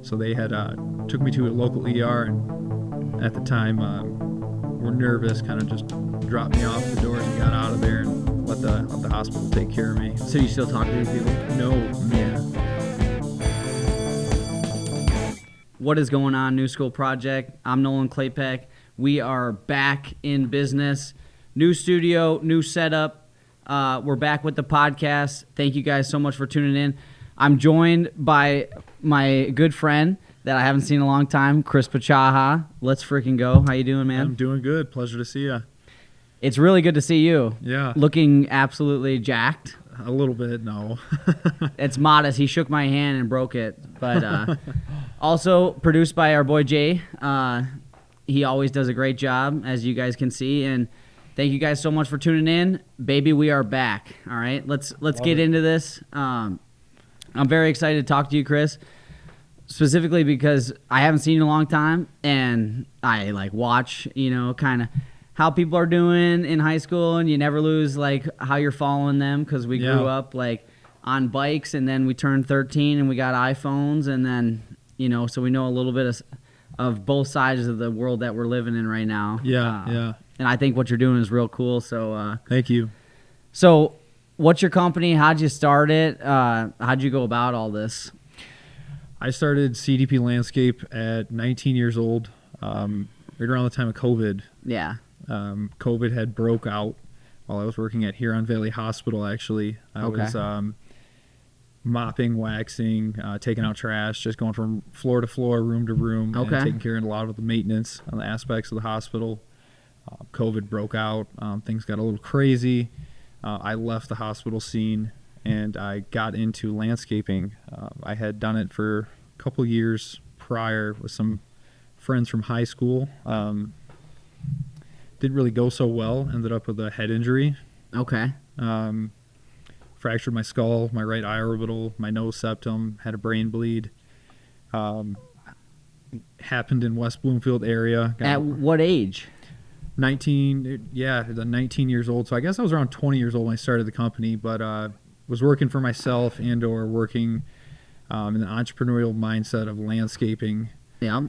So they had took me to a local ER, and at the time were nervous, kind of just dropped me off the doors and got out of there and let the hospital take care of me. So you still talk to these people? No, Yeah. What is going on, New School Project? I'm Nolan Claypack. We are back in business. New studio, new setup. We're back with the podcast. Thank you guys so much for tuning in. I'm joined by my good friend that I haven't seen in a long time, Chris Pociecha. Let's freaking go. How you doing, man? I'm doing good. Pleasure to see you. It's really good to see you. Yeah. Looking absolutely jacked. A little bit, no. It's modest. He shook my hand and broke it. But also produced by our boy Jay. He always does a great job, as you guys can see. And thank you guys so much for tuning in. Baby, we are back. All right, let's get into this. I'm very excited to talk to you, Chris, specifically because I haven't seen you in a long time, and I watch, kind of how people are doing in high school, and you never lose how you're following them, because we grew up on bikes, and then we turned 13 and we got iPhones, and then so we know a little bit of both sides of the world that we're living in right now. Yeah. And I think what you're doing is real cool. So Thank you. So what's your company? How'd you start it? How'd you go about all this? I started CDP Landscape at 19 years old, right around the time of COVID. Yeah. COVID had broke out while I was working at Huron Valley Hospital, actually. I was mopping, waxing, taking out trash, just going from floor to floor, room to room, and taking care of a lot of the maintenance on the aspects of the hospital. COVID broke out. Things got a little crazy. I left the hospital scene, and I got into landscaping. I had done it for a couple years prior with some friends from high school. Didn't really go so well. Ended up with a head injury. Okay. Fractured my skull, my right eye orbital, my nose septum, had a brain bleed. Happened in West Bloomfield area. At what age? 19 years old. So I guess I was around 20 years old when I started the company, but was working for myself and or working in the entrepreneurial mindset of landscaping. Yeah.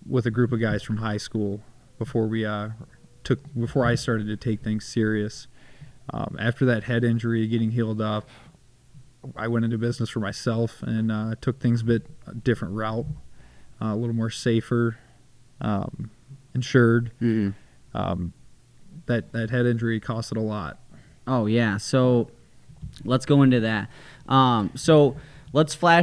With a group of guys from high school before I started to take things serious. After that head injury, getting healed up, I went into business for myself and took things a different route, a little more safer, insured. Mm-hmm. That head injury costed a lot. Oh yeah. So let's go into that. So let's go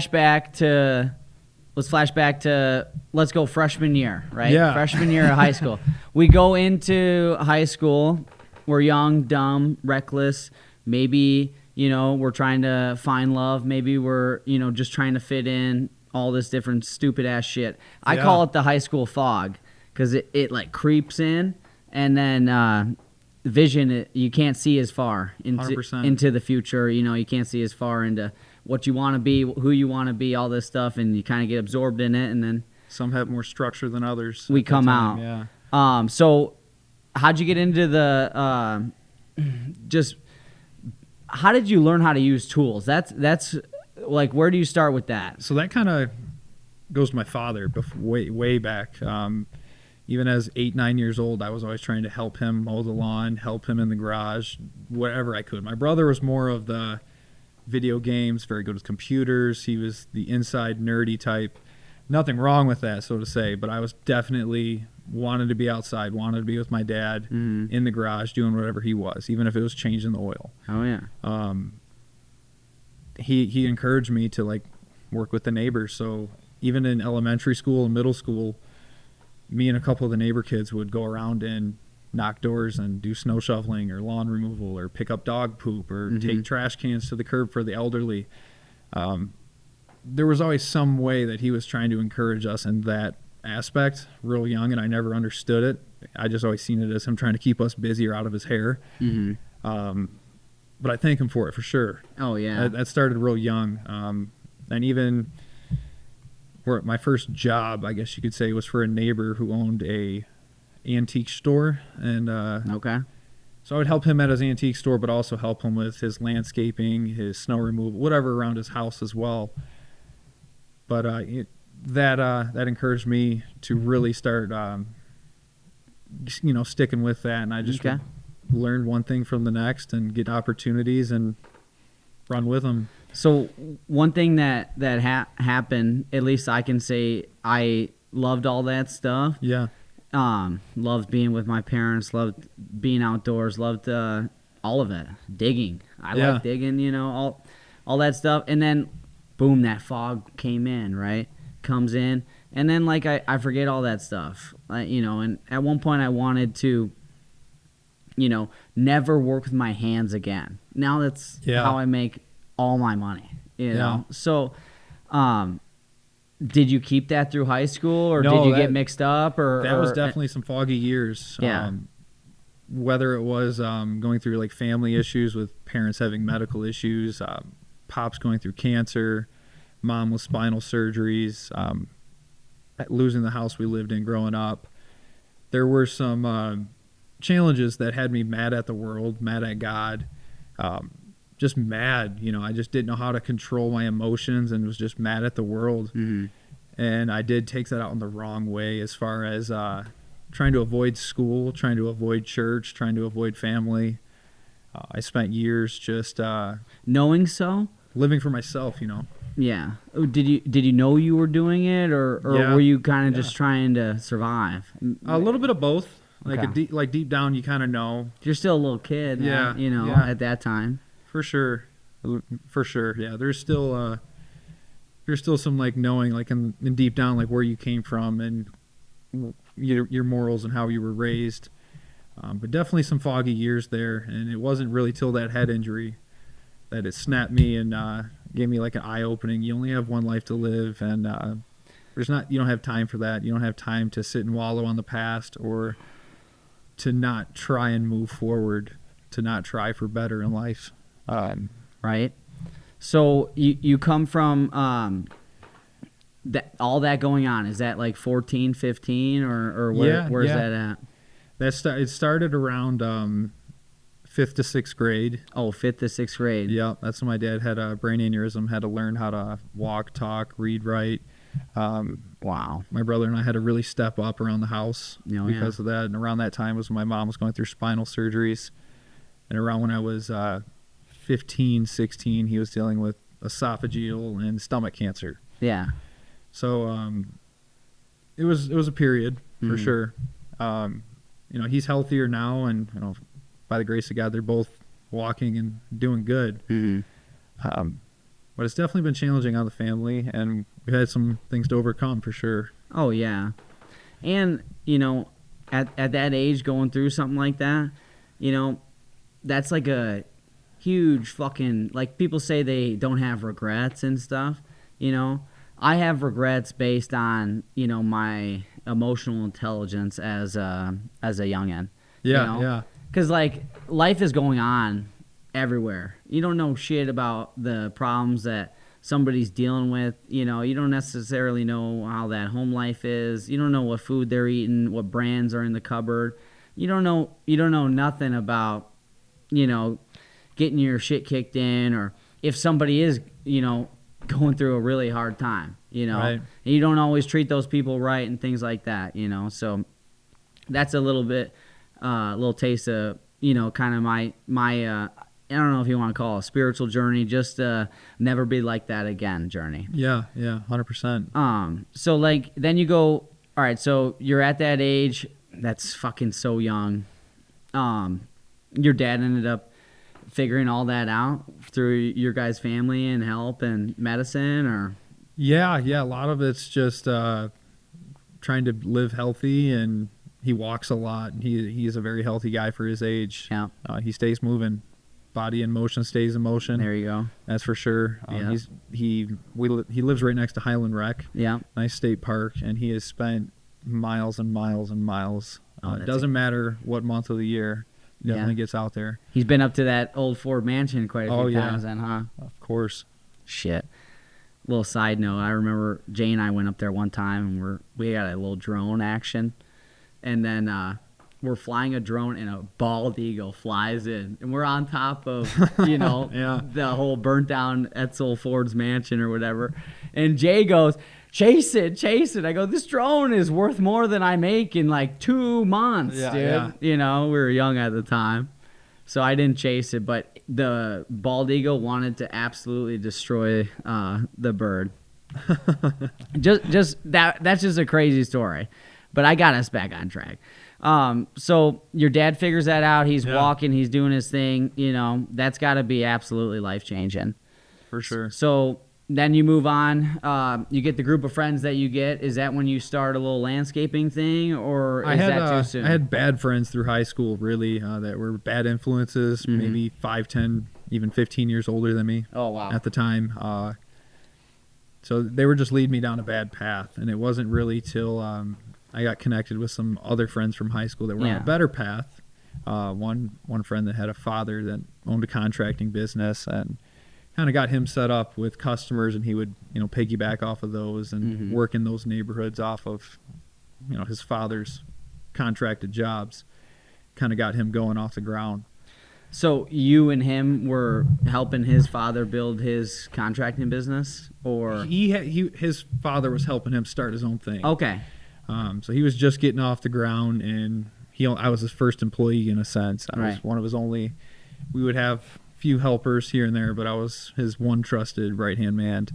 freshman year, right? Yeah. Freshman year of high school. We go into high school. We're young, dumb, reckless. Maybe, we're trying to find love. Maybe we're, just trying to fit in, all this different stupid ass shit. I call it the high school fog, because it creeps in, and then vision, you can't see as far into the future. You can't see as far into what you want to be, who you want to be, all this stuff, and you kind of get absorbed in it, and then some have more structure than others. We come out. Yeah. So how'd you get into the how did you learn how to use tools? That's where do you start with that? So that kind of goes to my father way back. Even as 8-9 years old, I was always trying to help him mow the lawn, help him in the garage, whatever I could. My brother was more of the video games, very good with computers. He was the inside nerdy type. Nothing wrong with that, so to say, but I was definitely wanted to be outside, wanted to be with my dad in the garage doing whatever he was, even if it was changing the oil. Oh yeah. He encouraged me to work with the neighbors. So even in elementary school and middle school, me and a couple of the neighbor kids would go around and knock doors and do snow shoveling or lawn removal or pick up dog poop or take trash cans to the curb for the elderly. There was always some way that he was trying to encourage us in that aspect real young, and I never understood it. I just always seen it as him trying to keep us busy or out of his hair. But I thank him for it for sure. Oh yeah. That started real young. And even where my first job, I guess you could say, was for a neighbor who owned a antique store. And so I would help him at his antique store, but also help him with his landscaping, his snow removal, whatever around his house as well. But that encouraged me to really start, sticking with that. And I just learned one thing from the next and get opportunities and run with them. So one thing that happened, at least I can say, I loved all that stuff. Yeah. Loved being with my parents, loved being outdoors, loved all of it. Digging. I like digging, all that stuff. And then, boom, that fog came in, right? Comes in. And then, like, I forget all that stuff. And at one point I wanted to, never work with my hands again. Now that's how I make all my money, So, did you keep that through high school, or did you get mixed up? That was definitely some foggy years. Yeah. Whether it was going through like family issues with parents having medical issues, pops going through cancer, mom with spinal surgeries, losing the house we lived in growing up. There were some challenges that had me mad at the world, mad at God, just mad. I just didn't know how to control my emotions and was just mad at the world. Mm-hmm. And I did take that out in the wrong way as far as trying to avoid school, trying to avoid church, trying to avoid family. I spent years just knowing so? Living for myself, Yeah. Did you know you were doing it, or were you kind of just trying to survive? A little bit of both. Deep down, you kind of know. You're still a little kid, at that time. For sure. Yeah, there's still some like knowing, like in deep down, like where you came from and your morals and how you were raised. But definitely some foggy years there, and it wasn't really till that head injury that it snapped me and gave me like an eye opening. You only have one life to live, and you don't have time for that. You don't have time to sit and wallow on the past, or to not try and move forward, to not try for better in life. Right. So you come from all that going on. Is that like 14, 15, or where's that at? It started around 5th to 6th grade. Oh, 5th to 6th grade. Yeah, that's when my dad had a brain aneurysm, had to learn how to walk, talk, read, write. Wow. My brother and I had to really step up around the house because of that. And around that time was when my mom was going through spinal surgeries. And around when I was 15, 16, he was dealing with esophageal and stomach cancer. Yeah. So it was a period for sure. He's healthier now, and by the grace of God, they're both walking and doing good. Mm-hmm. But it's definitely been challenging on the family, and we've had some things to overcome for sure. Oh yeah, and at that age, going through something like that, that's like a huge fucking, like, people say they don't have regrets and stuff. I have regrets based on my emotional intelligence as a youngin'. Yeah. Because like life is going on everywhere. You don't know shit about the problems that somebody's dealing with. You don't necessarily know how that home life is. You don't know what food they're eating, what brands are in the cupboard. You don't know nothing about getting your shit kicked in, or if somebody is going through a really hard time. Right. And you don't always treat those people right and things like that. So that's a little bit. Little taste of, kind of my I don't know if you want to call it a spiritual journey, just never be like that again journey. Yeah, 100%. So like, then you go, all right, so you're at that age, that's fucking so young. Your dad ended up figuring all that out through your guys' family and help and medicine, or? Yeah, a lot of it's just trying to live healthy, and he walks a lot. He's a very healthy guy for his age. Yeah. He stays moving. Body in motion stays in motion. There you go. That's for sure. He lives right next to Highland Rec. Yeah. Nice state park, and he has spent miles and miles and miles. It doesn't matter what month of the year. He definitely gets out there. He's been up to that old Ford mansion quite a few times then, huh? Of course. Shit. Little side note, I remember Jay and I went up there one time, and we got a little drone action. And then we're flying a drone, and a bald eagle flies in. And we're on top of, the whole burnt down Etzel Ford's mansion or whatever. And Jay goes, chase it. I go, this drone is worth more than I make in like 2 months, dude. Yeah. You know, we were young at the time. So I didn't chase it, but the bald eagle wanted to absolutely destroy the bird. That's just a crazy story. But I got us back on track. So your dad figures that out. He's walking, he's doing his thing, you know, that's got to be absolutely life-changing. For sure. So then you move on. You get the group of friends that you get. Is that when you start a little landscaping thing, or is that too soon? I had bad friends through high school, really, that were bad influences, maybe 5, 10, even 15 years older than me. Oh, wow. At the time. So they were just leading me down a bad path, and it wasn't really till I got connected with some other friends from high school that were on a better path. One friend that had a father that owned a contracting business, and kind of got him set up with customers, and he would, you know, piggyback off of those and work in those neighborhoods off of, you know, his father's contracted jobs. Kind of got him going off the ground. So you and him were helping his father build his contracting business, or his father was helping him start his own thing. Okay. So he was just getting off the ground, and I was his first employee in a sense. I was one of his only. We would have few helpers here and there, but I was his one trusted right-hand man.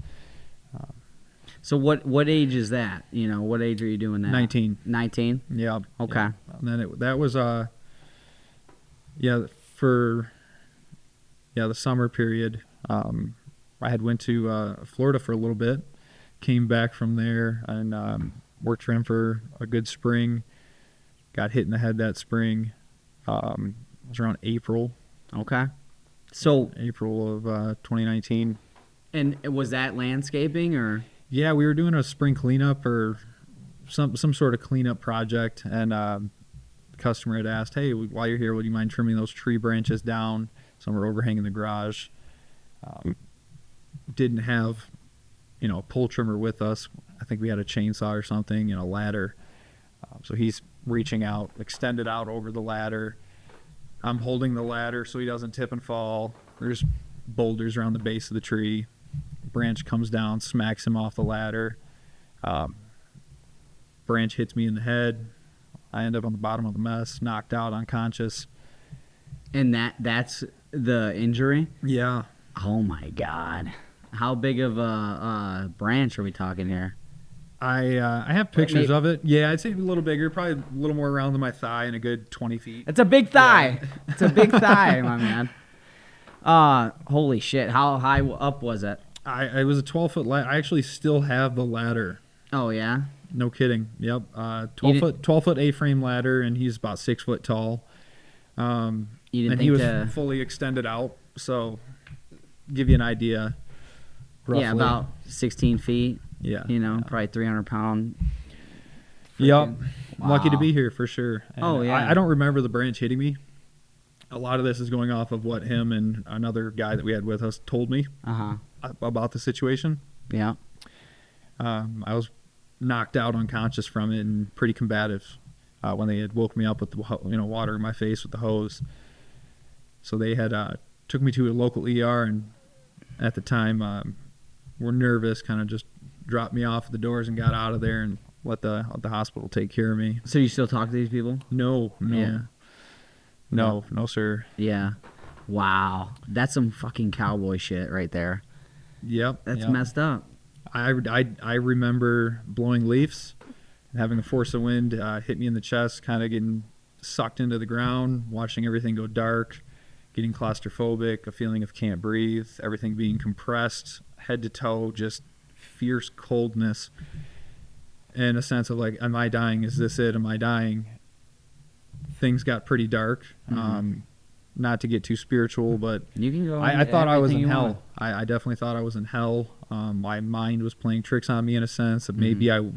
So what age is that? You know, what age are you doing that? 19. 19? Yeah. Okay. Yeah. And then that was the summer period. I had went to Florida for a little bit, came back from there, and worked for him for a good spring. Got hit in the head that spring. It was around April. Okay. So April of 2019. And was that landscaping or? Yeah, we were doing a spring cleanup or some sort of cleanup project, and the customer had asked, "Hey, while you're here, would you mind trimming those tree branches down? Some were overhanging the garage." Didn't have, you know, a pole trimmer with us. I think we had a chainsaw or something and a ladder. So he's reaching out, extended out over the ladder. I'm holding the ladder so he doesn't tip and fall. There's boulders around the base of the tree. Branch comes down, smacks him off the ladder. Branch hits me in the head. I end up on the bottom of the mess, knocked out, unconscious. And that's the injury? Yeah. Oh my God. How big of a branch are we talking here? I have pictures of it. Yeah, I'd say a little bigger, probably a little more around my thigh and a good 20 feet. It's a big thigh. Yeah. It's a big thigh, my man. Holy shit. How high up was it? I was a 12-foot ladder. I actually still have the ladder. Oh, yeah? No kidding. Yep. 12-foot A-frame ladder, and he's about 6 foot tall. And he was fully extended out, so give you an idea. Roughly. Yeah, about 16 feet. Yeah. You know, probably 300-pound. Yep. Wow. Lucky to be here for sure. And oh, yeah. I don't remember the branch hitting me. A lot of this is going off of what him and another guy that we had with us told me about the situation. Yeah. I was knocked out unconscious from it and pretty combative when they had woke me up with water in my face with the hose. So they had took me to a local ER, and at the time were nervous, kind of just dropped me off at the doors and got out of there and let the hospital take care of me. So you still talk to these people? No. Yeah. No, sir. Yeah. Wow. That's some fucking cowboy shit right there. Yep. That's messed up. I remember blowing leaves and having a force of wind hit me in the chest, kind of getting sucked into the ground, watching everything go dark, getting claustrophobic, a feeling of can't breathe, everything being compressed, head to toe, just fierce coldness, and a sense of like, am I dying? Is this it? Am I dying? Things got pretty dark. Not to get too spiritual, but you can go. I thought I was in hell. I definitely thought I was in hell. My mind was playing tricks on me in a sense that maybe I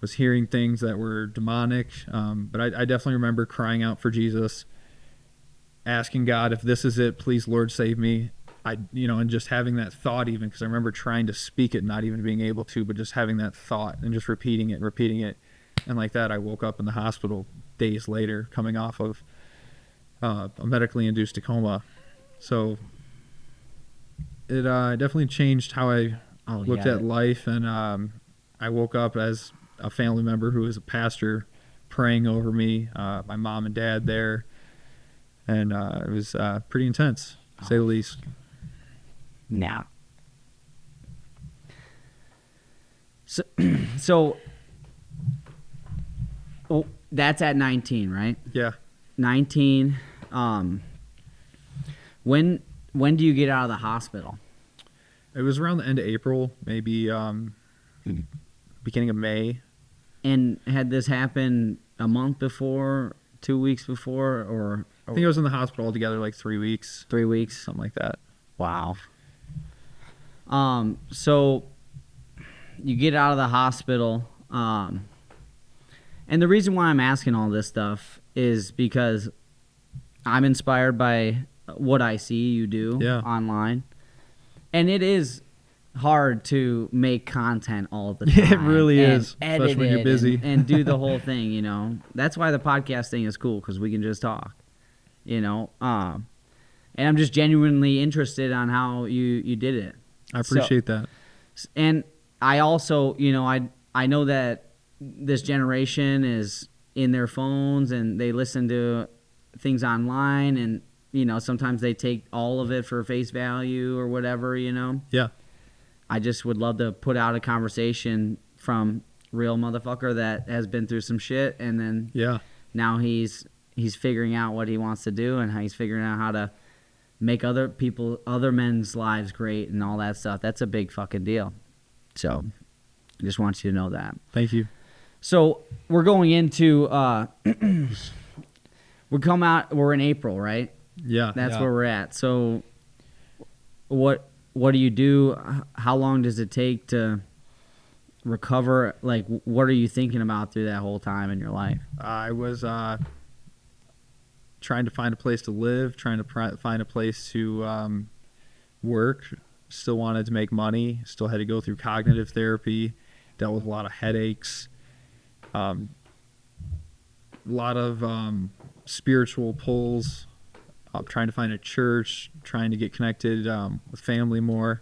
was hearing things that were demonic. But I definitely remember crying out for Jesus, asking God, if this is it, please, Lord, save me. And just having that thought, even because I remember trying to speak it, not even being able to, but just having that thought and just repeating it. And like that, I woke up in the hospital days later, coming off of a medically induced coma. So it definitely changed how I looked at life, and I I woke up as a family member who was a pastor praying over me, my mom and dad there, and it was pretty intense, to say the least. Now, so that's at 19, right? Yeah. 19. When do you get out of the hospital? It was around the end of April, maybe beginning of May. And had this happened a month before, 2 weeks before, or I think I was in the hospital altogether like 3 weeks. 3 weeks? Something like that. Wow. So you get out of the hospital, and the reason why I'm asking all this stuff is because I'm inspired by what I see you do online. And it is hard to make content all the time. It really is, especially when you're busy. And do the whole thing, you know. That's why the podcast thing is cool, because we can just talk, you know. And I'm just genuinely interested on how you did it. I appreciate that. And I also, you know, I know that this generation is in their phones and they listen to things online, and you know, sometimes they take all of it for face value or whatever, you know. Yeah. I just would love to put out a conversation from real motherfucker that has been through some shit, and then now he's figuring out what he wants to do and how he's figuring out how to make other men's lives great and all that stuff. That's a big fucking deal. So I just want you to know that. Thank you. So we're going into we're in April, right? Yeah. That's where we're at. So what do you do? How long does it take to recover? Like, what are you thinking about through that whole time in your life? I was trying to find a place to live, trying to find a place to work. Still wanted to make money. Still had to go through cognitive therapy. Dealt with a lot of headaches. A lot of spiritual pulls. Trying to find a church, trying to get connected with family more.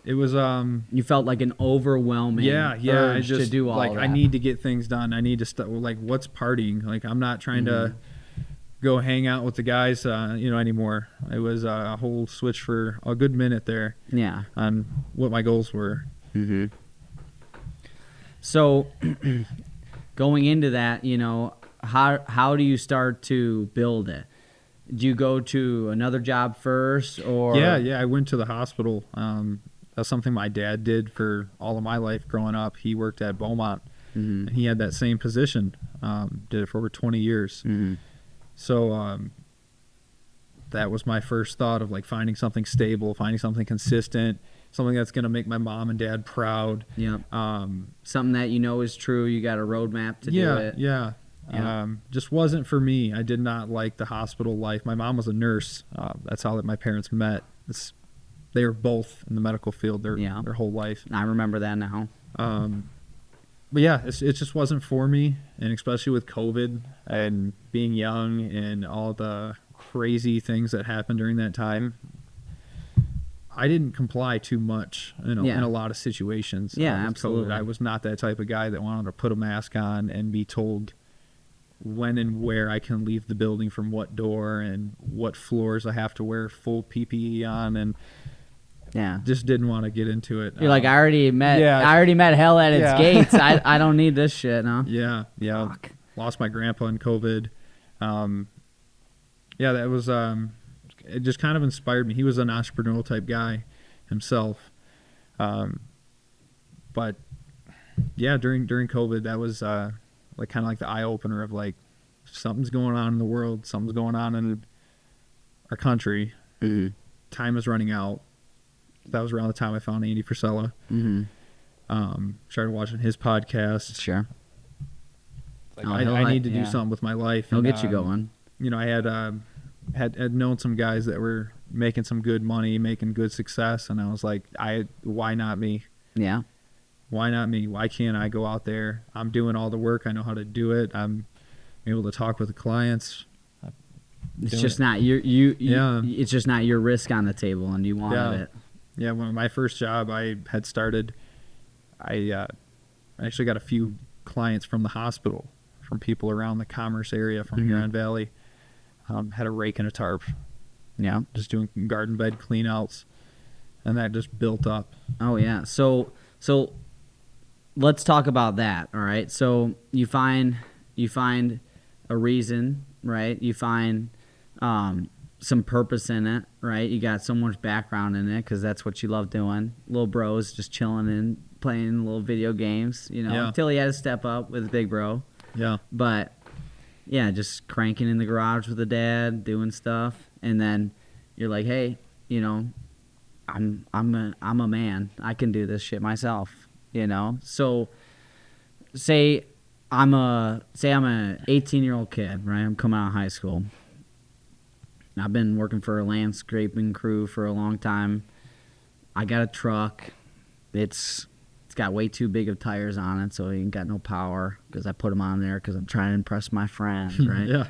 It was you felt like an overwhelming urge to do all that. I need to get things done. I need to like, what's partying? Like, I'm not trying to go hang out with the guys anymore. It was a whole switch for a good minute there. Yeah. On what my goals were. Mm-hmm. So going into that, you know, how do you start to build it? Do you go to another job first, or? Yeah. I went to the hospital. That's something my dad did for all of my life growing up. He worked at Beaumont, and he had that same position. Did it for over 20 years. Mm-hmm. So that was my first thought of like finding something stable, finding something consistent, something that's going to make my mom and dad proud. Yeah. Something that you know is true. You got a roadmap to do it. Yeah. Just wasn't for me. I did not like the hospital life. My mom was a nurse. That's how my parents met. They were both in the medical field their whole life. I remember that now. But yeah, it just wasn't for me, and especially with COVID and being young and all the crazy things that happened during that time. I didn't comply too much in a lot of situations. Yeah, absolutely. COVID. I was not that type of guy that wanted to put a mask on and be told when and where I can leave the building from what door and what floors I have to wear full PPE on, and just didn't want to get into it. You're like, I already met hell at its gates. I don't need this shit, no? Yeah. Fuck. Lost my grandpa in COVID. That was it just kind of inspired me. He was an entrepreneurial type guy himself. But yeah, during COVID, that was like kind of like the eye opener of like, something's going on in the world, something's going on in our country. Mm-hmm. Time is running out. That was around the time I found Andy Frisella. Mm-hmm. Started watching his podcast. Sure. Like, I need to do something with my life. He'll get you going. You know, I had known some guys that were making some good money, making good success, and I was like, why not me? Yeah. Why not me? Why can't I go out there? I'm doing all the work. I know how to do it. I'm able to talk with the clients. It's just not it's just not your risk on the table, and you wanted it. Yeah, when my first job, I had started I actually got a few clients from the hospital, from people around the Commerce area, from Huron Valley. Had a rake and a tarp. Yeah. Just doing garden bed clean outs, and that just built up. Oh yeah. So let's talk about that. All right. So you find a reason, right? You find some purpose in it, right? You got so much background in it because that's what you love doing. Little bros just chilling and playing little video games, until he had to step up with big bro. Yeah. But yeah, just cranking in the garage with the dad, doing stuff, and then you're like, hey, I'm a man. I can do this shit myself, So say I'm a 18-year-old kid, right? I'm coming out of high school. I've been working for a landscaping crew for a long time. I got a truck. It's got way too big of tires on it, so it ain't got no power because I put them on there because I'm trying to impress my friends, right? Yeah.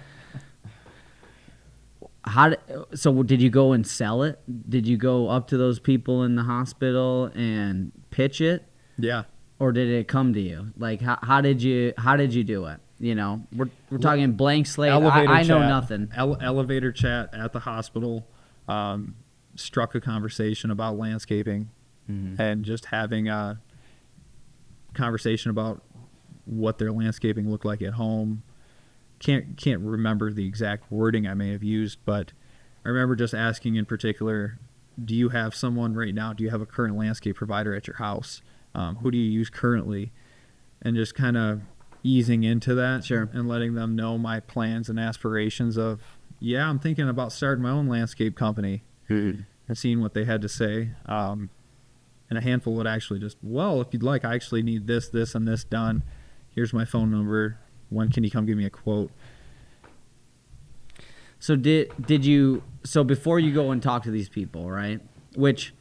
So did you go and sell it? Did you go up to those people in the hospital and pitch it? Yeah. Or did it come to you? Like how did you do it? We're talking blank slate. I know nothing. Elevator chat at the hospital. Struck a conversation about landscaping, and just having a conversation about what their landscaping looked like at home. Can't remember the exact wording I may have used, but I remember just asking in particular, do you have someone right now? Do you have a current landscape provider at your house? Who do you use currently? And just kind of easing into that. Sure. And letting them know my plans and aspirations of, I'm thinking about starting my own landscape company. And seeing what they had to say. And a handful would actually just, if you'd like, I actually need this, and this done. Here's my phone number. When can you come give me a quote? So did you? So before you go and talk to these people, right? Which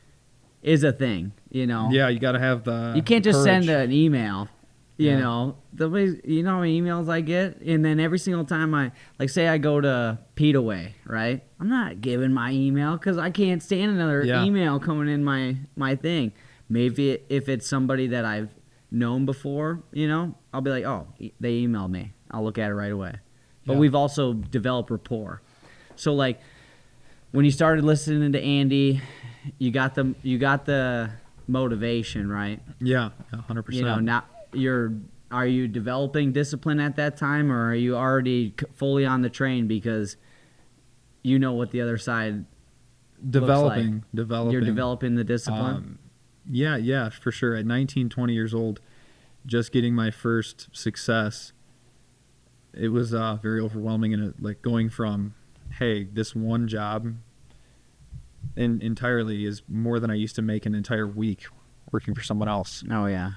is a thing, Yeah, you got to have the. You can't just courage. send an email. You know how many emails I get, and then every single time say I go to Pete Away, right? I'm not giving my email because I can't stand another email coming in my thing. Maybe if it's somebody that I've known before, I'll be like, oh, they emailed me. I'll look at it right away. But we've also developed rapport. So like when you started listening to Andy, you got the motivation, right? Yeah, 100%. Now are you developing discipline at that time, or are you already fully on the train because you know what the other side developing looks like? You're developing the discipline. Yeah, for sure. At 19, 20 years old, just getting my first success, it was very overwhelming, and like going from, hey, this one job entirely is more than I used to make an entire week working for someone else. Oh yeah.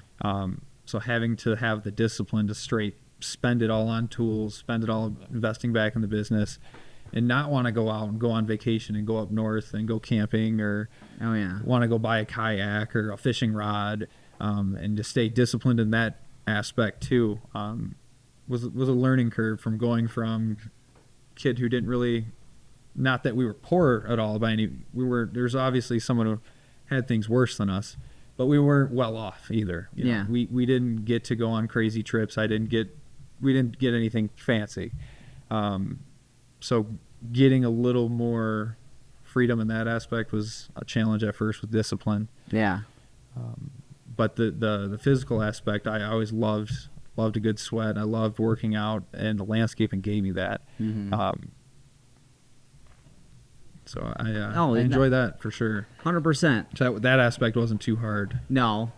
So having to have the discipline to straight spend it all on tools, spend it all investing back in the business, and not want to go out and go on vacation and go up north and go camping, or want to go buy a kayak or a fishing rod, and to stay disciplined in that aspect too, was a learning curve from going from kid who didn't really, not that we were poor at all by any, there's obviously someone who had things worse than us, but we weren't well off either. You know, we didn't get to go on crazy trips. We didn't get anything fancy. So getting a little more freedom in that aspect was a challenge at first with discipline. Yeah. But the physical aspect, I always loved a good sweat. I loved working out, and the landscaping gave me that. So I enjoy that for sure. 100%. So that aspect wasn't too hard. No.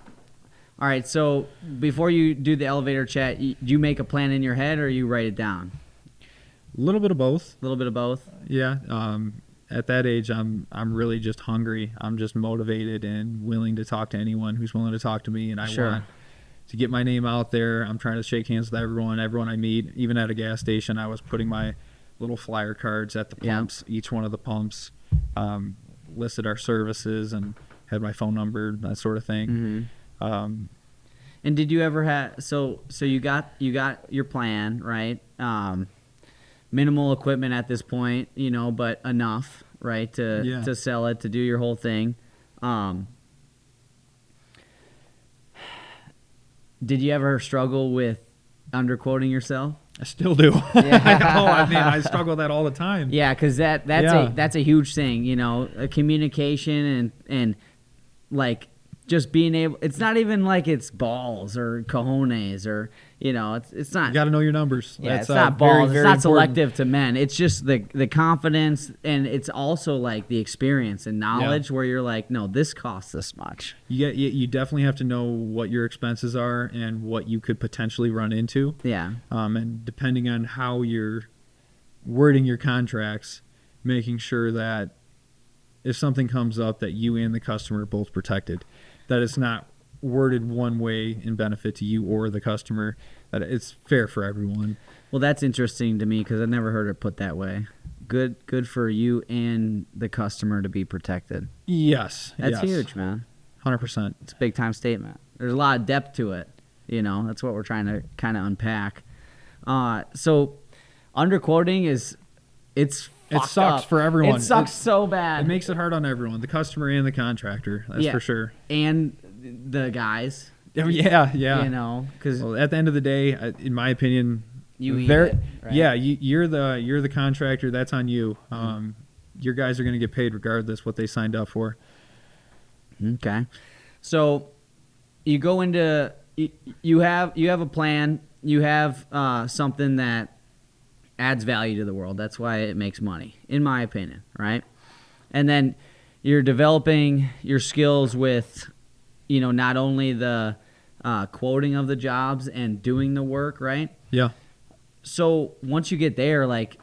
All right. So before you do the elevator chat, do you make a plan in your head, or you write it down? A little bit of both. A little bit of both. Yeah. At that age, I'm really just hungry. I'm just motivated and willing to talk to anyone who's willing to talk to me, and I want to get my name out there. I'm trying to shake hands with everyone I meet. Even at a gas station, I was putting my little flyer cards at the pumps. Each one of the pumps listed our services and had my phone number, that sort of thing. And did you ever have so you got your plan, right? Minimal equipment at this point, but enough, right, to sell it, to do your whole thing. Did you ever struggle with underquoting yourself? I still do. Yeah. I know. I mean, I struggle with that all the time. Yeah, because that's a huge thing, communication and like just being able. It's not even like it's balls or cojones or it's not. You got to know your numbers. Yeah, That's, it's not very, balls. very It's not important. selective to men. It's just the confidence, and it's also like the experience and knowledge where you're like, no, this costs this much. You definitely have to know what your expenses are and what you could potentially run into. Yeah. And depending on how you're wording your contracts, making sure that if something comes up that you and the customer are both protected, that it's not worded one way in benefit to you or the customer, that it's fair for everyone. Well, that's interesting to me because I've never heard it put that way. Good for you and the customer to be protected. Yes. That's huge, man. 100%. It's a big time statement. There's a lot of depth to it. That's what we're trying to kind of unpack. So underquoting it sucks up. for everyone. It sucks so bad. It makes it hard on everyone, the customer and the contractor. That's for sure. And the guys. Yeah. Because Well, at the end of the day, in my opinion, you eat it, right? Yeah, you're the contractor. That's on you. Your guys are going to get paid regardless what they signed up for. Okay, so you go into you have a plan. You have something that adds value to the world. That's why it makes money, in my opinion, right? And then you're developing your skills with, not only the quoting of the jobs and doing the work, right? Yeah. So once you get there, like,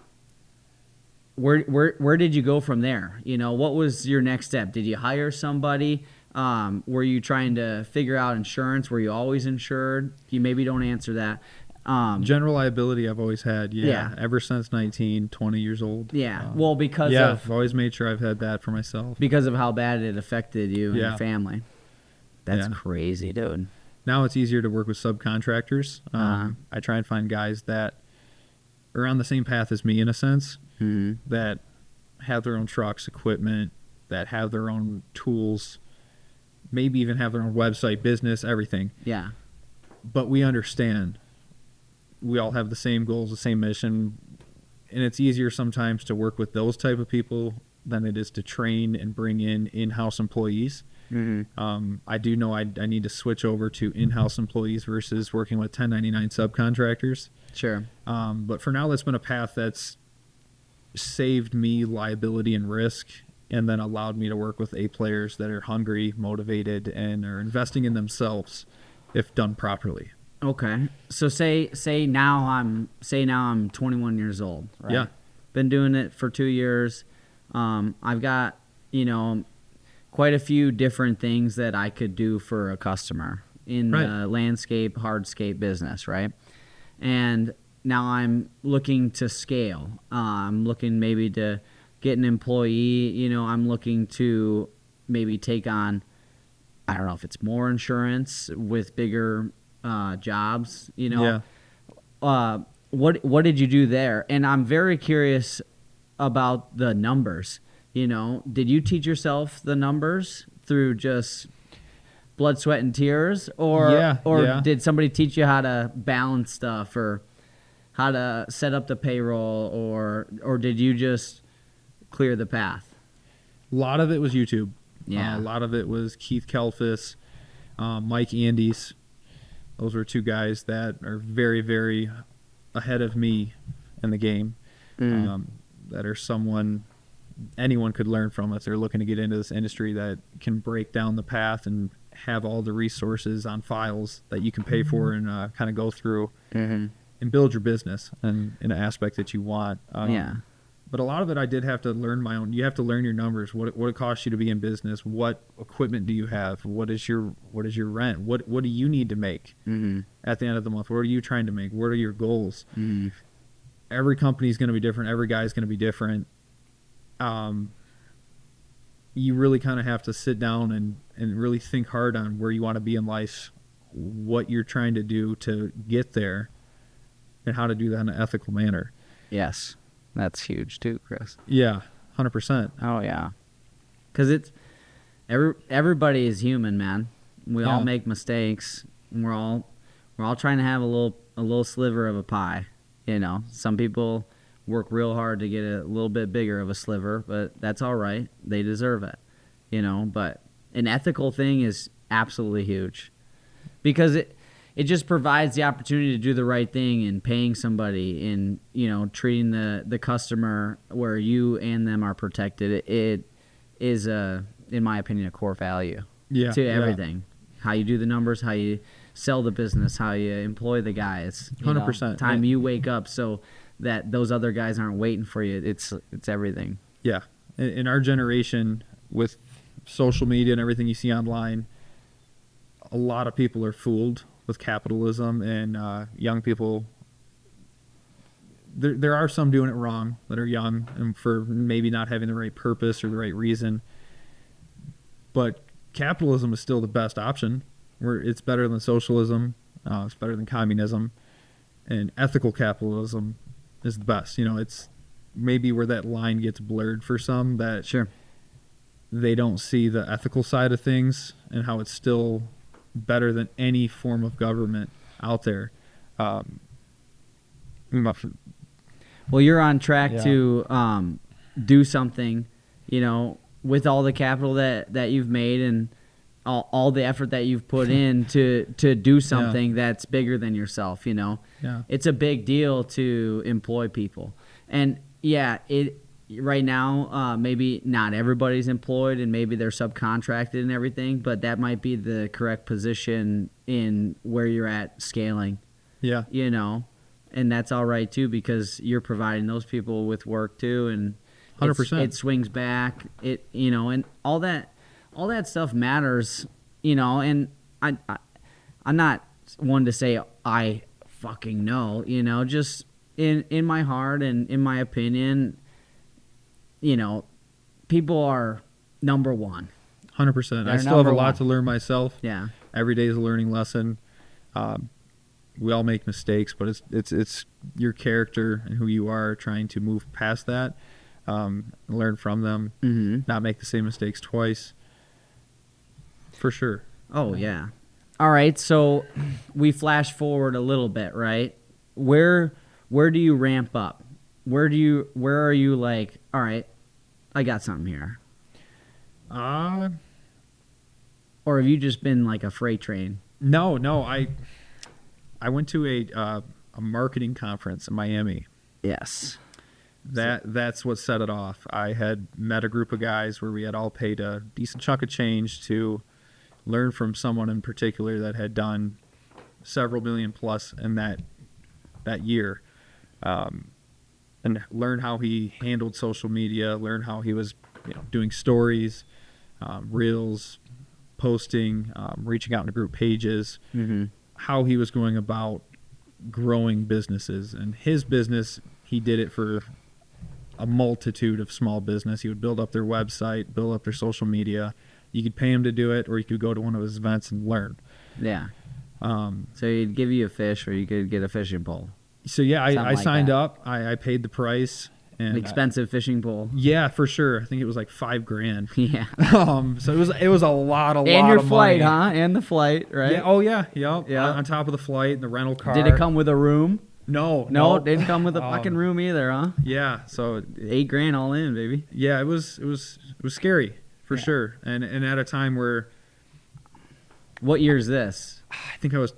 where did you go from there? What was your next step? Did you hire somebody? Were you trying to figure out insurance? Were you always insured? You maybe don't answer that. General liability I've always had, Yeah. ever since 19, 20 years old. Yeah, well, because I've always made sure I've had that for myself. because of how bad it affected you and Yeah. your family. That's Yeah. crazy, dude. Now it's easier to work with subcontractors. I try and find guys that are on the same path as me in a sense, that have their own trucks, equipment, that have their own tools, maybe even have their own website, business, everything. Yeah. But we understand. We all have the same goals, the same mission, and it's easier sometimes to work with those type of people than it is to train and bring in-house employees. I do know I need to switch over to in-house employees versus working with 1099 subcontractors. Sure. But for now, that's been a path that's saved me liability and risk, and then allowed me to work with A players that are hungry, motivated, and are investing in themselves if done properly. Okay. So say now I'm 21 years old, right? Yeah. Been doing it for 2 years. I've got, quite a few different things that I could do for a customer in the landscape, hardscape business, right? And now I'm looking to scale. I'm looking maybe to get an employee. I'm looking to maybe take on, I don't know if it's more insurance with bigger jobs. Yeah. What did you do there? And I'm very curious about the numbers. Did you teach yourself the numbers through just blood, sweat, and tears, or did somebody teach you how to balance stuff or how to set up the payroll, or did you just clear the path? A lot of it was YouTube. Yeah. A lot of it was Keith Kelfis, Mike Andes. Those were two guys that are very, very ahead of me in the game. That are someone anyone could learn from if they're looking to get into this industry, that can break down the path and have all the resources on files that you can pay for and kind of go through and build your business and in an aspect that you want. But a lot of it I did have to learn my own. You have to learn your numbers, what it costs you to be in business, what equipment do you have, what is your rent, what do you need to make at the end of the month, what are you trying to make, what are your goals? Every company is going to be different, every guy is going to be different. You really kind of have to sit down and really think hard on where you want to be in life, what you're trying to do to get there, and how to do that in an ethical manner. Yes. That's huge too, Chris. Yeah, 100%. Oh yeah, because it's everybody is human, man. We all make mistakes. We're all We're all trying to have a little sliver of a pie. You know, some people work real hard to get a little bit bigger of a sliver, but that's all right. They deserve it. You know, but an ethical thing is absolutely huge because it just provides the opportunity to do the right thing and paying somebody and, you know, treating the customer where you and them are protected. It is, in my opinion, a core value to everything. How you do the numbers, how you sell the business, how you employ the guys. 100%. Time you wake up so that those other guys aren't waiting for you. It's everything. Yeah. In our generation, with social media and everything you see online, a lot of people are fooled with capitalism, and young people, there are some doing it wrong that are young and for maybe not having the right purpose or the right reason. But capitalism is still the best option. It's better than socialism. It's better than communism. And ethical capitalism is the best. You know, it's maybe where that line gets blurred for some, that Sure. they don't see the ethical side of things and how it's still better than any form of government out there. Well, you're on track to do something, you know, with all the capital that you've made and all the effort that you've put in to do something that's bigger than yourself, you know. Yeah. It's a big deal to employ people. And right now, maybe not everybody's employed and maybe they're subcontracted and everything, but that might be the correct position in where you're at scaling. Yeah. You know, and that's all right too because you're providing those people with work too, and 100%. it swings back. You know, and all that stuff matters. You know, and I'm not one to say I fucking know. You know, just in my heart and in my opinion, you know, people are number one. 100%. I still have a lot to learn myself. Yeah. Every day is a learning lesson. We all make mistakes, but it's your character and who you are trying to move past that, learn from them, not make the same mistakes twice. For sure. Oh, yeah. All right, so we flash forward a little bit, right? Where do you ramp up? Where are you like, all right, I got something here? Or have you just been like a freight train? No, I went to a marketing conference in Miami. Yes. That's what set it off. I had met a group of guys where we had all paid a decent chunk of change to learn from someone in particular that had done several million plus in that year, and learn how he handled social media, learn how he was doing stories, reels, posting, reaching out into group pages, how he was going about growing businesses. And his business, he did it for a multitude of small business. He would build up their website, build up their social media. You could pay him to do it, or you could go to one of his events and learn. Yeah. So he'd give you a fish, or you could get a fishing pole. So yeah, I signed up. I paid the price. And expensive fishing pole. Yeah, for sure. I think it was like $5,000. Yeah. So it was a lot and your of flight, money. huh? And the flight, right? Yeah. Oh yeah. Yep. Yeah. On top of the flight and the rental car. Did it come with a room? No. It didn't come with a fucking room either, huh? Yeah. So $8,000 all in, baby. Yeah, it was scary for sure, and at a time where. What year is this? I think I was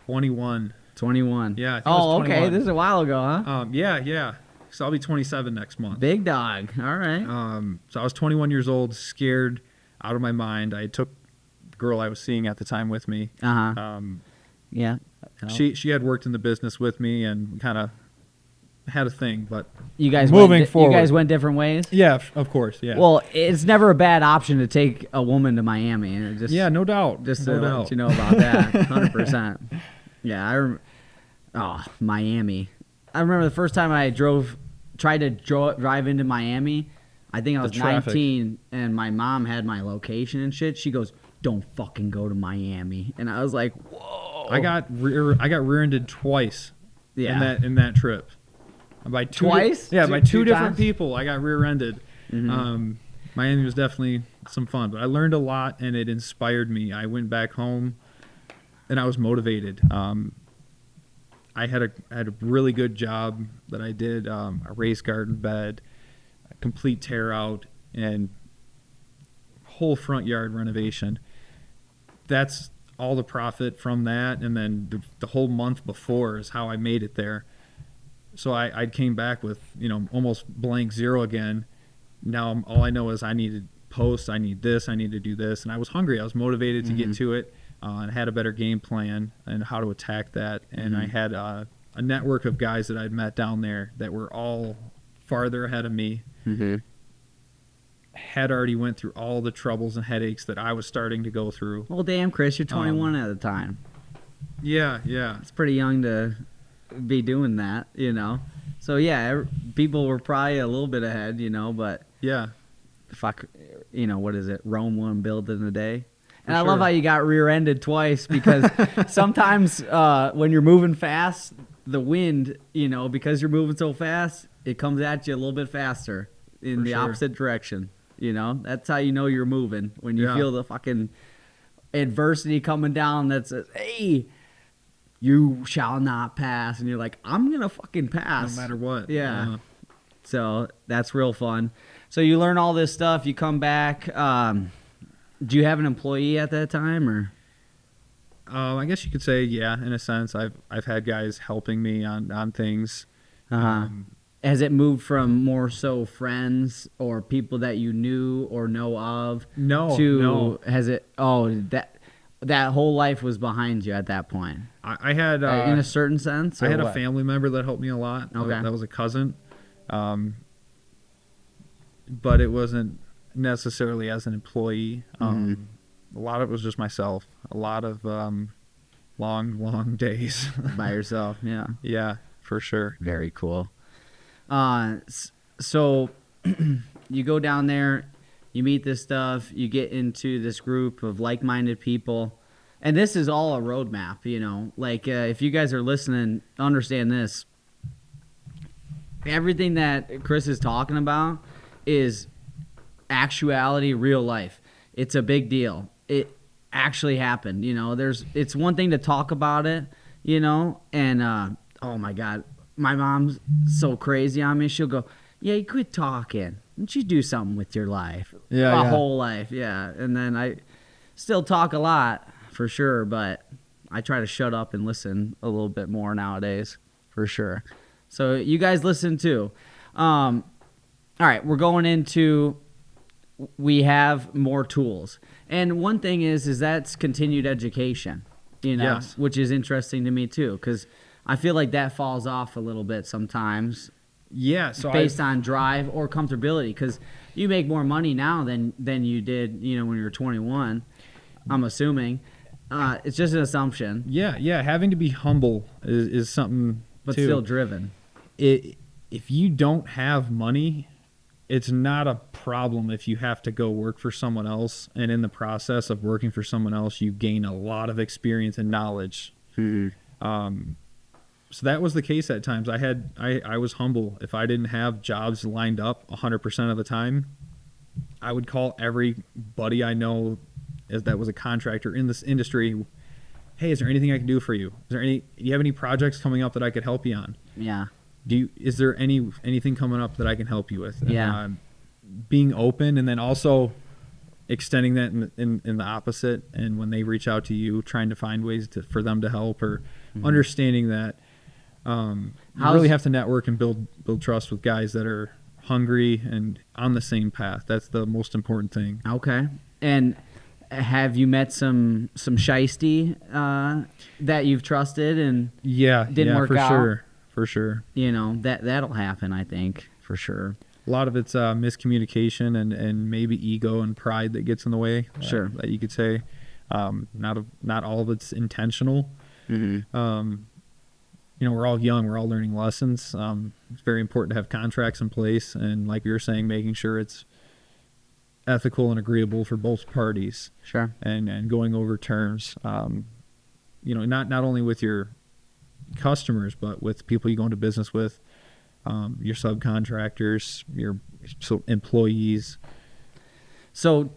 21. 21. Yeah. I think I was 21. Okay. This is a while ago, huh? Yeah. So I'll be 27 next month. Big dog. All right. So I was 21 years old, scared out of my mind. I took the girl I was seeing at the time with me. Yeah. She had worked in the business with me and kind of had a thing, but you guys moving forward. You guys went different ways? Yeah, of course. Yeah. Well, it's never a bad option to take a woman to Miami. And yeah, no doubt. Just to let you know about that. 100%. Yeah, Miami. I remember the first time I tried to drive into Miami. I think I was 19, and my mom had my location and shit. She goes, "Don't fucking go to Miami," and I was like, "Whoa!" I got rear-ended twice. Yeah. In that trip. By twice? By two different people. I got rear-ended. Miami was definitely some fun, but I learned a lot, and it inspired me. I went back home, and I was motivated. I had a really good job that I did, a raised garden bed, a complete tear out, and whole front yard renovation. That's all the profit from that, and then the whole month before is how I made it there. So I came back with, almost blank zero again. Now all I know is I need to post, I need this, I need to do this, and I was hungry. I was motivated to get to it, and had a better game plan and how to attack that. And I had a network of guys that I'd met down there that were all farther ahead of me. Had already went through all the troubles and headaches that I was starting to go through. Well, damn, Chris, you're 21 at the time. Yeah. It's pretty young to be doing that, So, yeah, people were probably a little bit ahead, but... Yeah. Fuck, what is it? Rome won build in a day. And I sure. love how you got rear-ended twice, because sometimes when you're moving fast, the wind, because you're moving so fast, it comes at you a little bit faster in the opposite direction. That's how you know you're moving. When you feel the fucking adversity coming down that says, hey, you shall not pass. And you're like, I'm going to fucking pass. No matter what. Yeah. So that's real fun. So you learn all this stuff. You come back. Do you have an employee at that time, or? I guess you could say, yeah, in a sense. I've had guys helping me on things. Has it moved from more so friends or people that you knew or know of? No. Has it? Oh, that whole life was behind you at that point. I had in a certain sense. I had a family member that helped me a lot. Okay. That was a cousin. But it wasn't necessarily as an employee. A lot of it was just myself. A lot of long days by yourself. Yeah. Yeah, for sure. Very cool. So you go down there, you meet this stuff, you get into this group of like-minded people, and this is all a roadmap. If you guys are listening, understand this. Everything that Chris is talking about is actuality, real life. It's a big deal. It actually happened. It's one thing to talk about it, and oh my God, my mom's so crazy on me. She'll go, yeah, you quit talking. Why don't you do something with your life? Yeah. Whole life, yeah. And then I still talk a lot, for sure, but I try to shut up and listen a little bit more nowadays, for sure. So you guys listen too. All right, we're going into, we have more tools. And one thing is that's continued education, Yes. which is interesting to me too, because I feel like that falls off a little bit sometimes. Yeah. So based on drive or comfortability, because you make more money now than you did, when you were 21, I'm assuming. It's just an assumption. Yeah. Having to be humble is something, but too. Still driven. If you don't have money, it's not a problem if you have to go work for someone else, and in the process of working for someone else, you gain a lot of experience and knowledge. So that was the case at times. I was humble. If I didn't have jobs lined up 100% of the time, I would call every buddy I know that was a contractor in this industry. Hey, is there anything I can do for you? Do you have any projects coming up that I could help you on? Yeah. Is there anything coming up that I can help you with? Yeah. Being open, and then also extending that in the opposite. And when they reach out to you, trying to find ways for them to help, or understanding that you really have to network and build trust with guys that are hungry and on the same path. That's the most important thing. Okay. And have you met some shiesty that you've trusted and didn't work out? For sure. That'll happen, I think, for sure. A lot of it's miscommunication and maybe ego and pride that gets in the way. Sure. That you could say. Not all of it's intentional. We're all young. We're all learning lessons. It's very important to have contracts in place, and like you were saying, making sure it's ethical and agreeable for both parties. Sure. And going over terms. Not only with your customers, but with people you go into business with, your subcontractors, your employees. So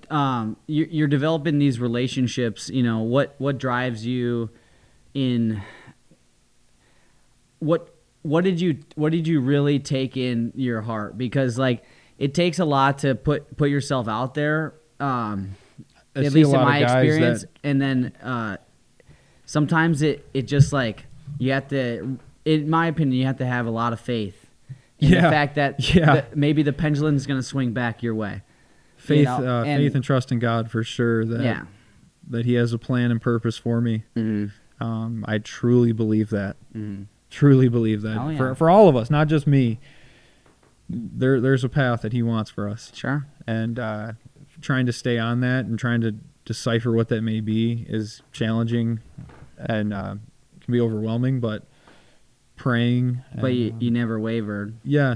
you're developing these relationships. What drives you in what did you really take in your heart? Because like it takes a lot to put yourself out there. At least in my experience, and then sometimes it just like you have to, in my opinion, you have to have a lot of faith in the fact that maybe the pendulum is going to swing back your way. Faith, faith and trust in God for sure. That He has a plan and purpose for me. Mm-hmm. I truly believe that. Mm-hmm. Truly believe that. Oh, yeah. For all of us, not just me. There's a path that He wants for us. Sure. And trying to stay on that and trying to decipher what that may be is challenging and can be overwhelming, but praying. But you never wavered. Yeah.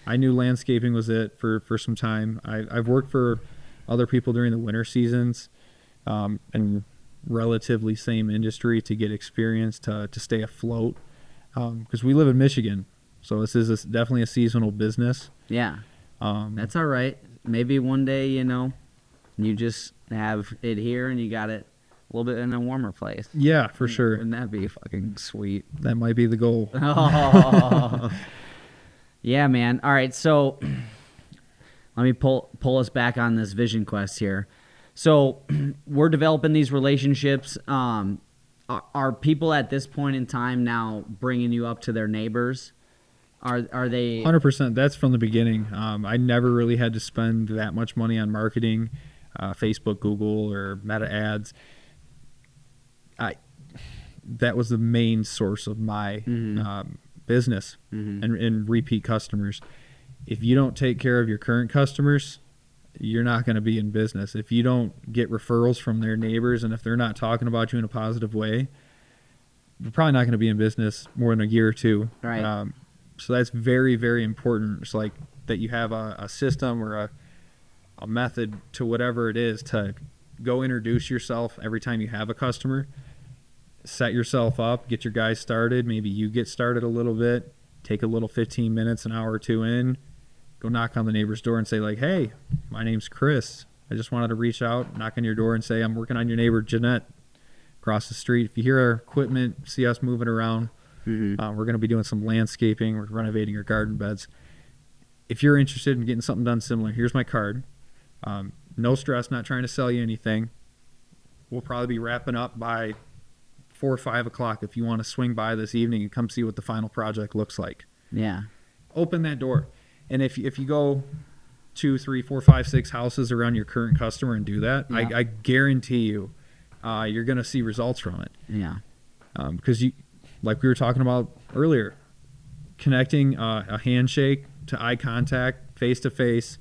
I knew landscaping was it for some time. I've worked for other people during the winter seasons and relatively same industry to get experience to stay afloat because we live in Michigan. So this is definitely a seasonal business. Yeah. That's all right. Maybe one day, you just have it here and you got it a little bit in a warmer place. Yeah, for sure. Wouldn't that be fucking sweet? That might be the goal. Oh. Yeah, man. All right, so let me pull us back on this vision quest here. So we're developing these relationships. Are people at this point in time now bringing you up to their neighbors? Are they 100%? That's from the beginning. I never really had to spend that much money on marketing, Facebook, Google, or Meta ads. That was the main source of my business and repeat customers. If you don't take care of your current customers, you're not going to be in business. If you don't get referrals from their neighbors and if they're not talking about you in a positive way, you're probably not going to be in business more than a year or two. Right. So that's very, very important. It's like that you have a system or a method to whatever it is to go introduce yourself every time you have a customer. Set yourself up, get your guys started. Maybe you get started a little bit, take a little 15 minutes, an hour or two in, go knock on the neighbor's door and say like, hey, my name's Chris. I just wanted to reach out, knock on your door and say, I'm working on your neighbor, Jeanette, across the street. If you hear our equipment, see us moving around, we're going to be doing some landscaping. We're renovating your garden beds. If you're interested in getting something done similar, here's my card. No stress, not trying to sell you anything. We'll probably be wrapping up by 4 or 5 o'clock if you want to swing by this evening and come see what the final project looks like. Yeah. Open that door. And if you go 2, 3, 4, 5, 6 houses around your current customer and do that, I guarantee you you're going to see results from it. Yeah. Because like we were talking about earlier, connecting a handshake to eye contact, face to face,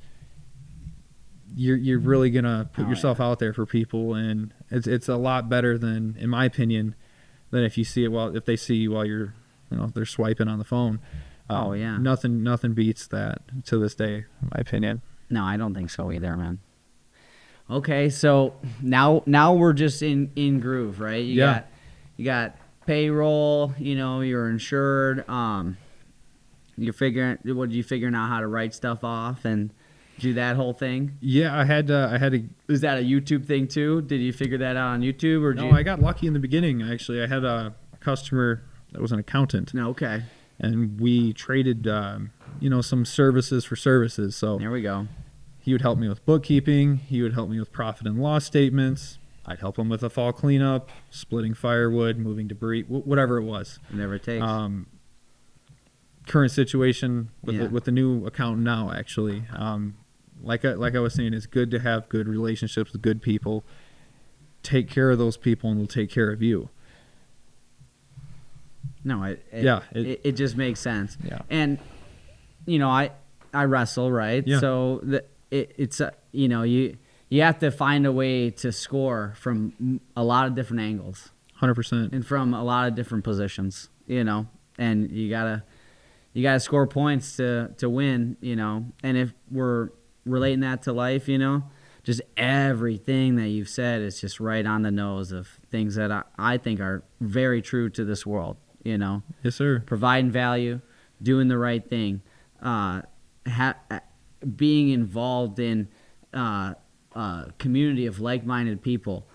you're really going to put yourself out there for people. And it's a lot better than, in my opinion, than if you see it if they see you while you're, they're swiping on the phone. Nothing beats that to this day, in my opinion. No, I don't think so either, man. Okay, so now we're just in groove, right? You got payroll, you're insured. You're figuring out how to write stuff off and do that whole thing? Yeah, I had to. Is that a YouTube thing too? Did you figure that out on YouTube or? No, I got lucky in the beginning. Actually, I had a customer that was an accountant. No, okay. And we traded, some services for services. So there we go. He would help me with bookkeeping. He would help me with profit and loss statements. I'd help him with a fall cleanup, splitting firewood, moving debris, whatever it was. Whatever it takes. Current situation with the new accountant now, actually. Like I was saying, it's good to have good relationships with good people. Take care of those people, and they'll take care of you. No, it just makes sense. Yeah. And I wrestle, right? Yeah. So it's you have to find a way to score from a lot of different angles. 100%. And from a lot of different positions, and you gotta score points to win, And if we're relating that to life, just everything that you've said is just right on the nose of things that I think are very true to this world. Yes, sir. Providing value, doing the right thing, being involved in a community of like-minded people,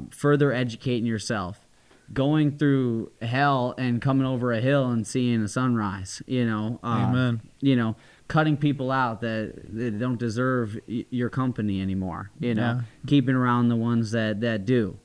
further educating yourself, going through hell and coming over a hill and seeing a sunrise, Amen. Cutting people out that don't deserve your company anymore, Yeah. keeping around the ones that do,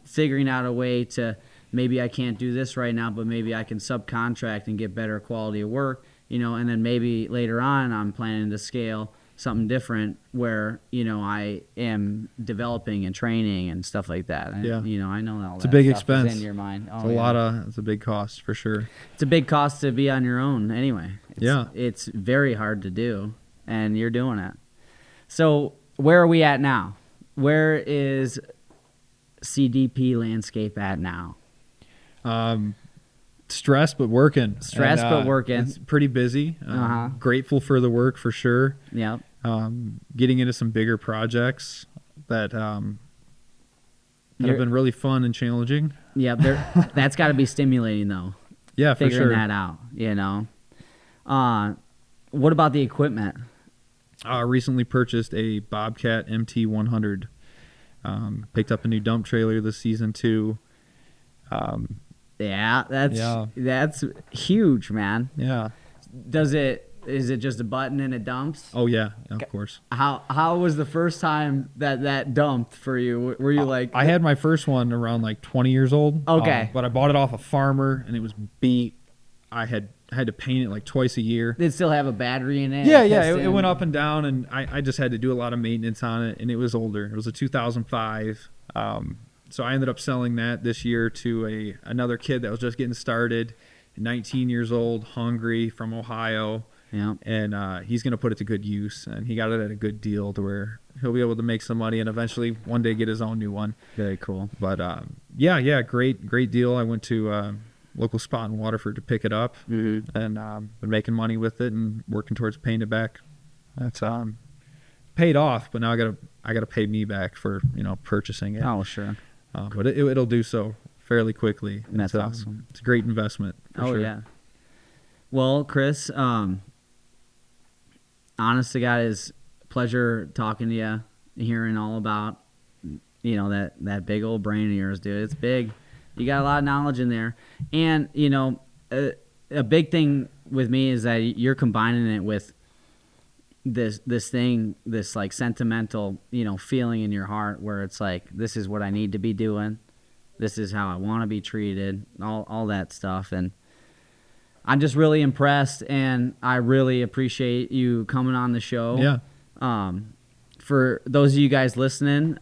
figuring out a way to, maybe I can't do this right now, but maybe I can subcontract and get better quality of work, and then maybe later on I'm planning to scale something different where, I am developing and training and stuff like that. Yeah. I know all It's that a big stuff expense. is in your mind. It's it's a big cost for sure. It's a big cost to be on your own anyway. Yeah. It's very hard to do, and you're doing it. So where are we at now? Where is CDP Landscape at now? Stressed but working. But working. It's pretty busy. Uh-huh. Grateful for the work for sure. Yep. Getting into some bigger projects that have been really fun and challenging. Yep. That's got to be stimulating though. Yeah, for Figuring sure. that out. What about the equipment? Recently purchased a Bobcat MT100. Picked up a new dump trailer this season too. That's huge, man. Yeah. Is it just a button and it dumps? Oh yeah, of course. How was the first time that dumped for you? Were you like? I had my first one around like 20 years old. Okay. But I bought it off a farmer and it was beat. I had to paint it like twice a year. Did it still have a battery in it? Yeah. It went up and down, and I just had to do a lot of maintenance on it, and it was older. It was a 2005. So I ended up selling that this year to another kid that was just getting started, 19 years old, hungry, from Ohio. Yeah. And he's going to put it to good use, and he got it at a good deal to where he'll be able to make some money and eventually one day get his own new one. Very cool. But great deal. I went to local spot in Waterford to pick it up, and been making money with it and working towards paying it back. That's paid off, but now I gotta pay me back for purchasing it. Oh, sure. But it'll do so fairly quickly. That's awesome. It's a great investment. For sure. Yeah. Well, Chris, honest to God, it's a pleasure talking to you, hearing all about that big old brain of yours, dude. It's big. You got a lot of knowledge in there, and a big thing with me is that you're combining it with this like sentimental feeling in your heart, where it's like, this is what I need to be doing, this is how I want to be treated, all that stuff. And I'm just really impressed, and I really appreciate you coming on the show. Yeah. For those of you guys listening,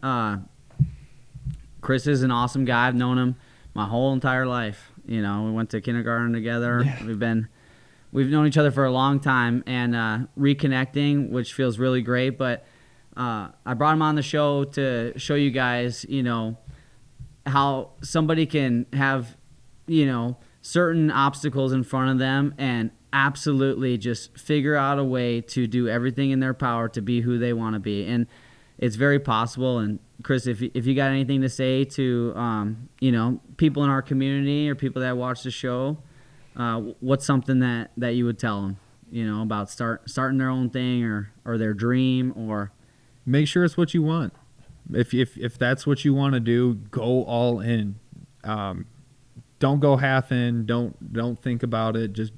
Chris is an awesome guy. I've known him my whole entire life. We went to kindergarten together. Yeah. We've known each other for a long time, and reconnecting, which feels really great. But I brought him on the show to show you guys, how somebody can have, certain obstacles in front of them and absolutely just figure out a way to do everything in their power to be who they want to be. And it's very possible. And Chris, if you got anything to say to, people in our community or people that watch the show, what's something that you would tell them, about starting their own thing or their dream? Or make sure it's what you want. If that's what you want to do, go all in. Don't go half in. Don't think about it. Just,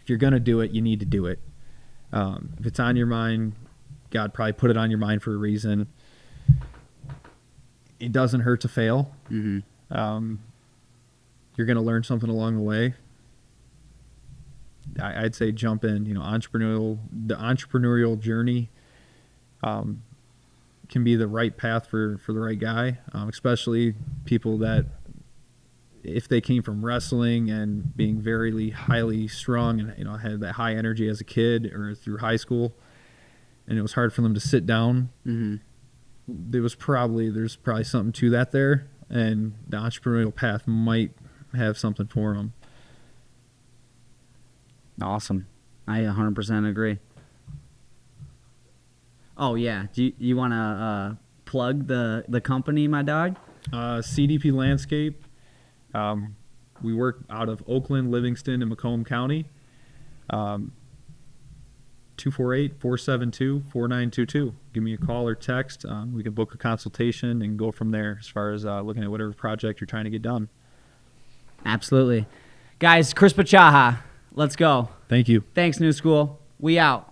if you're gonna do it, you need to do it. If it's on your mind, God probably put it on your mind for a reason. It doesn't hurt to fail. Mm-hmm. You're gonna learn something along the way. I'd say jump in. The entrepreneurial journey can be the right path for the right guy, especially people that, if they came from wrestling and being very highly strung and had that high energy as a kid or through high school, and it was hard for them to sit down. Mm-hmm. There's probably something to that there, and the entrepreneurial path might have something for them. Awesome. I 100% agree. Oh yeah, do you want to plug the company, my dog? CDP Landscape. We work out of Oakland, Livingston, and Macomb County. 248-472-4922. Give me a call or text. We can book a consultation and go from there as far as looking at whatever project you're trying to get done. Absolutely. Guys, Chris Pociecha, let's go. Thank you. Thanks, New School. We out.